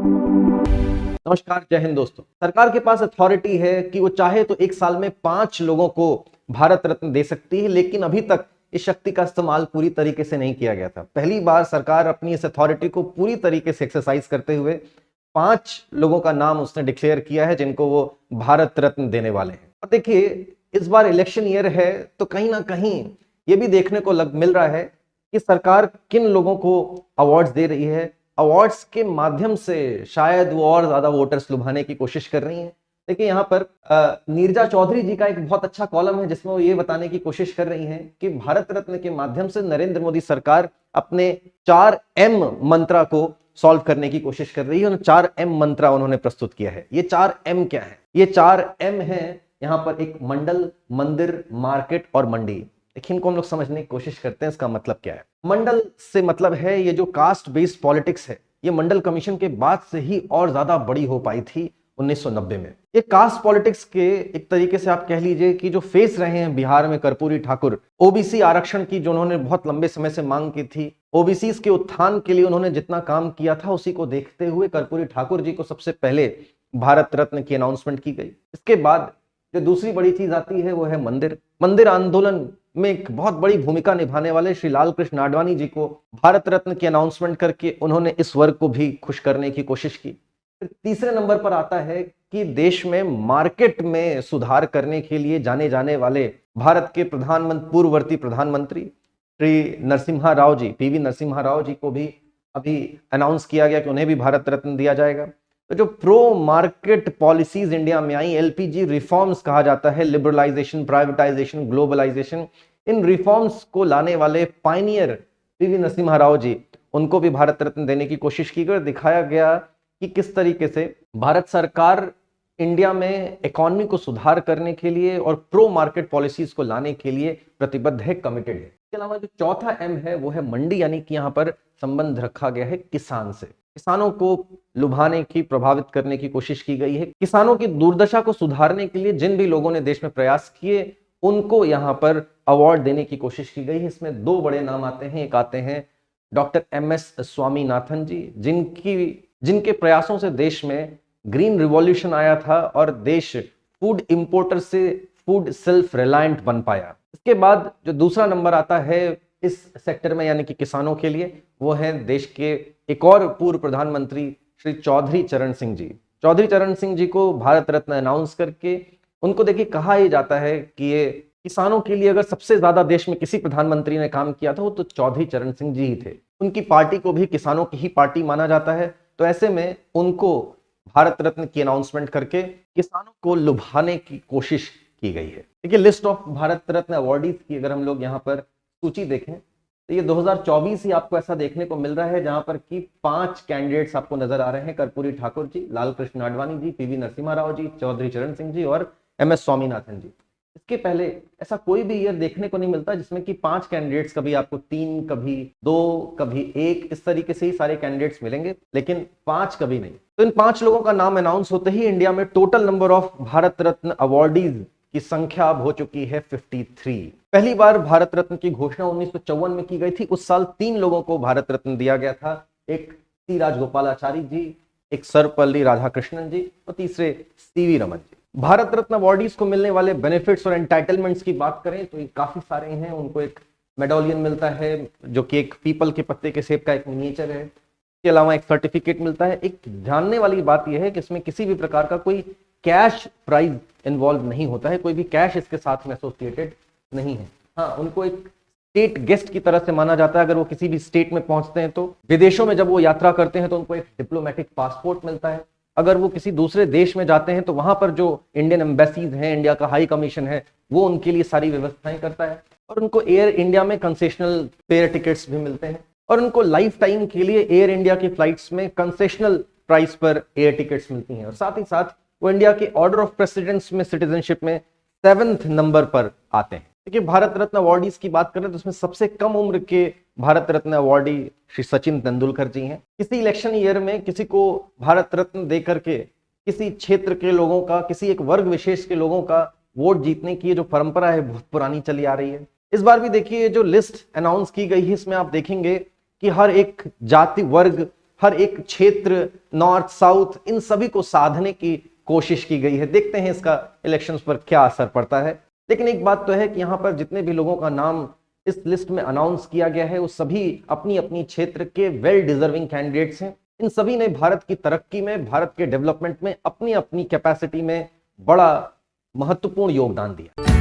नमस्कार, जय हिंद दोस्तों। सरकार के पास अथॉरिटी है कि वो चाहे तो एक साल में 5 लोगों को भारत रत्न दे सकती है, लेकिन अभी तक इस शक्ति का इस्तेमाल पूरी तरीके से नहीं किया गया था। पहली बार सरकार अपनी इस अथॉरिटी को पूरी तरीके से एक्सरसाइज करते हुए 5 लोगों का नाम उसने डिक्लेयर किया है जिनको वो भारत रत्न देने वाले हैं। और देखिए, इस बार इलेक्शन ईयर है तो कहीं ना कहीं ये भी देखने को मिल रहा है कि सरकार किन लोगों को अवार्ड्स दे रही है। अवार्ड्स के माध्यम से शायद वो और ज्यादा वोटर्स लुभाने की कोशिश कर रही हैं। देखिए, यहाँ पर नीरजा चौधरी जी का एक बहुत अच्छा कॉलम है जिसमें वो ये बताने की कोशिश कर रही हैं कि भारत रत्न के माध्यम से नरेंद्र मोदी सरकार अपने 4M मंत्रा को सॉल्व करने की कोशिश कर रही है। 4M मंत्रा उन्होंने प्रस्तुत किया है। ये 4M क्या है? ये 4M है यहाँ पर एक मंडल, मंदिर, मार्केट और मंडी। देखिए, इनको हम लोग समझने की कोशिश करते हैं इसका मतलब क्या है। मंडल से मतलब है ये जो कास्ट बेस्ड पॉलिटिक्स है, ये मंडल कमीशन के बाद से ही और ज्यादा बड़ी हो पाई थी 1990 में। ये कास्ट पॉलिटिक्स के एक तरीके से आप कह लीजिए कि जो फेस रहे हैं बिहार में कर्पूरी ठाकुर, ओबीसी आरक्षण की जो उन्होंने बहुत लंबे समय से मांग की थी, ओबीसी के उत्थान के लिए उन्होंने जितना काम किया था उसी को देखते हुए कर्पूरी ठाकुर जी को सबसे पहले भारत रत्न की अनाउंसमेंट की गई। इसके बाद जो दूसरी बड़ी चीज आती है वो है मंदिर। मंदिर आंदोलन में एक बहुत बड़ी भूमिका निभाने वाले श्री लाल कृष्ण आडवाणी जी को भारत रत्न की अनाउंसमेंट करके उन्होंने इस वर्ग को भी खुश करने की कोशिश की। तीसरे नंबर पर आता है कि देश में मार्केट में सुधार करने के लिए जाने जाने वाले भारत के पूर्ववर्ती प्रधानमंत्री श्री नरसिम्हा राव जी, पीवी नरसिम्हा राव जी को भी अभी अनाउंस किया गया कि उन्हें भी भारत रत्न दिया जाएगा। तो जो प्रो मार्केट पॉलिसीज इंडिया में आई, एलपीजी रिफॉर्म्स कहा जाता है, लिबरलाइजेशन, प्राइवेटाइजेशन, ग्लोबलाइजेशन, इन रिफॉर्म्स को लाने वाले पायनियर पीवी नरसिम्हा राव जी, उनको भी भारत रत्न देने की कोशिश की गई। दिखाया गया कि किस तरीके से भारत सरकार इंडिया में इकोनॉमी को सुधार करने के लिए और प्रो मार्केट पॉलिसीज को लाने के लिए प्रतिबद्ध है, कमिटेड है। इसके अलावा जो चौथा M है वो है मंडी, यानी कि यहाँ पर संबंध रखा गया है किसान से। किसानों को लुभाने की, प्रभावित करने की कोशिश की गई है। किसानों की दुर्दशा को सुधारने के लिए जिन भी लोगों ने देश में प्रयास किए उनको यहाँ पर अवार्ड देने की कोशिश की गई है। इसमें 2 बड़े नाम आते हैं। एक आते हैं डॉक्टर MS स्वामीनाथन जी, जिनके प्रयासों से देश में ग्रीन रिवॉल्यूशन आया था और देश फूड इंपोर्टर से फूड सेल्फ रिलायंट बन पाया। इसके बाद जो दूसरा नंबर आता है इस सेक्टर में, यानी कि किसानों के लिए, वो है देश के एक और पूर्व प्रधानमंत्री श्री चौधरी चरण सिंह जी। चौधरी चरण सिंह जी को भारत रत्न अनाउंस करके उनको देखिए कहा ही जाता है कि ये किसानों के लिए अगर सबसे ज्यादा देश में किसी प्रधानमंत्री ने काम किया था वो तो चौधरी चरण सिंह जी ही थे। उनकी पार्टी को भी किसानों की ही पार्टी माना जाता है। तो ऐसे में उनको भारत रत्न की अनाउंसमेंट करके किसानों को लुभाने की कोशिश की गई है। देखिए, list of Bharat Ratna awardees की अगर हम लोग यहाँ पर सूची देखें तो ये 2024 ही आपको ऐसा देखने को मिल रहा है जहां पर कि 5 कैंडिडेट्स आपको नजर आ रहे हैं, कर्पूरी ठाकुर जी, लाल कृष्ण आडवाणी जी, पीवी नरसिम्हा राव जी, चौधरी चरण सिंह जी और MS स्वामीनाथन जी। इसके पहले ऐसा कोई भी ईयर देखने को नहीं मिलता जिसमें कि 5 कैंडिडेट्स, कभी आपको 3, कभी 2, कभी 1, इस तरीके से ही सारे कैंडिडेट्स मिलेंगे, लेकिन 5 कभी नहीं। तो इन 5 लोगों का नाम अनाउंस होते ही इंडिया में total number of Bharat Ratna awardees की संख्या अब हो चुकी है 53। पहली बार भारत रत्न की घोषणा 1954 में की गई थी। उस साल 3 लोगों को भारत रत्न दिया गया था, एक सी राजगोपालाचारी जी, एक सर्वपल्ली राधाकृष्णन जी और तीसरे CV रमन जी। भारत रत्न अवार्डीज को मिलने वाले बेनिफिट्स और एंटाइटलमेंट्स की बात करें तो ये काफी सारे हैं। उनको एक मेडोलियन मिलता है जो कि एक पीपल के पत्ते के शेप का एक मिनिएचर है। इसके अलावा एक सर्टिफिकेट मिलता है। एक जानने वाली बात यह है कि इसमें किसी भी प्रकार का कोई कैश प्राइज इन्वॉल्व नहीं होता है, कोई भी कैश इसके साथ में एसोसिएटेड नहीं है। हाँ, उनको एक स्टेट गेस्ट की तरह से माना जाता है। अगर वो किसी भी स्टेट में पहुंचते हैं तो विदेशों में जब वो यात्रा करते हैं तो उनको एक डिप्लोमेटिक पासपोर्ट मिलता है। अगर वो किसी दूसरे देश में जाते हैं तो वहां पर जो इंडियन एम्बेसीज हैं, इंडिया का हाई कमीशन है, वो उनके लिए सारी व्यवस्थाएं करता है। और उनको एयर इंडिया में कंसेशनल फेयर टिकट्स भी मिलते हैं और उनको लाइफ टाइम के लिए एयर इंडिया की फ्लाइट्स में कंसेशनल प्राइस पर एयर टिकट्स मिलती हैं। और साथ ही साथ वो इंडिया के ऑर्डर ऑफ प्रेसिडेंस में सिटीजनशिप में 7th नंबर पर आते हैं। देखिए, भारत रत्न अवार्डीज की बात करें तो उसमें सबसे कम उम्र के भारत रत्न अवार्डी श्री सचिन तेंदुलकर जी हैं। किसी इलेक्शन ईयर में किसी को भारत रत्न दे करके किसी क्षेत्र के लोगों का, किसी एक वर्ग विशेष के लोगों का वोट जीतने की जो परंपरा है बहुत पुरानी चली आ रही है। इस बार भी देखिए जो लिस्ट अनाउंस की गई है इसमें आप देखेंगे कि हर एक जाति वर्ग, हर एक क्षेत्र, नॉर्थ साउथ, इन सभी को साधने की कोशिश की गई है। देखते हैं इसका इलेक्शंस पर क्या असर पड़ता है। लेकिन एक बात तो है कि यहाँ पर जितने भी लोगों का नाम इस लिस्ट में अनाउंस किया गया है वो सभी अपनी अपनी क्षेत्र के वेल डिजर्विंग कैंडिडेट्स हैं। इन सभी ने भारत की तरक्की में, भारत के डेवलपमेंट में अपनी अपनी कैपेसिटी में बड़ा महत्वपूर्ण योगदान दिया।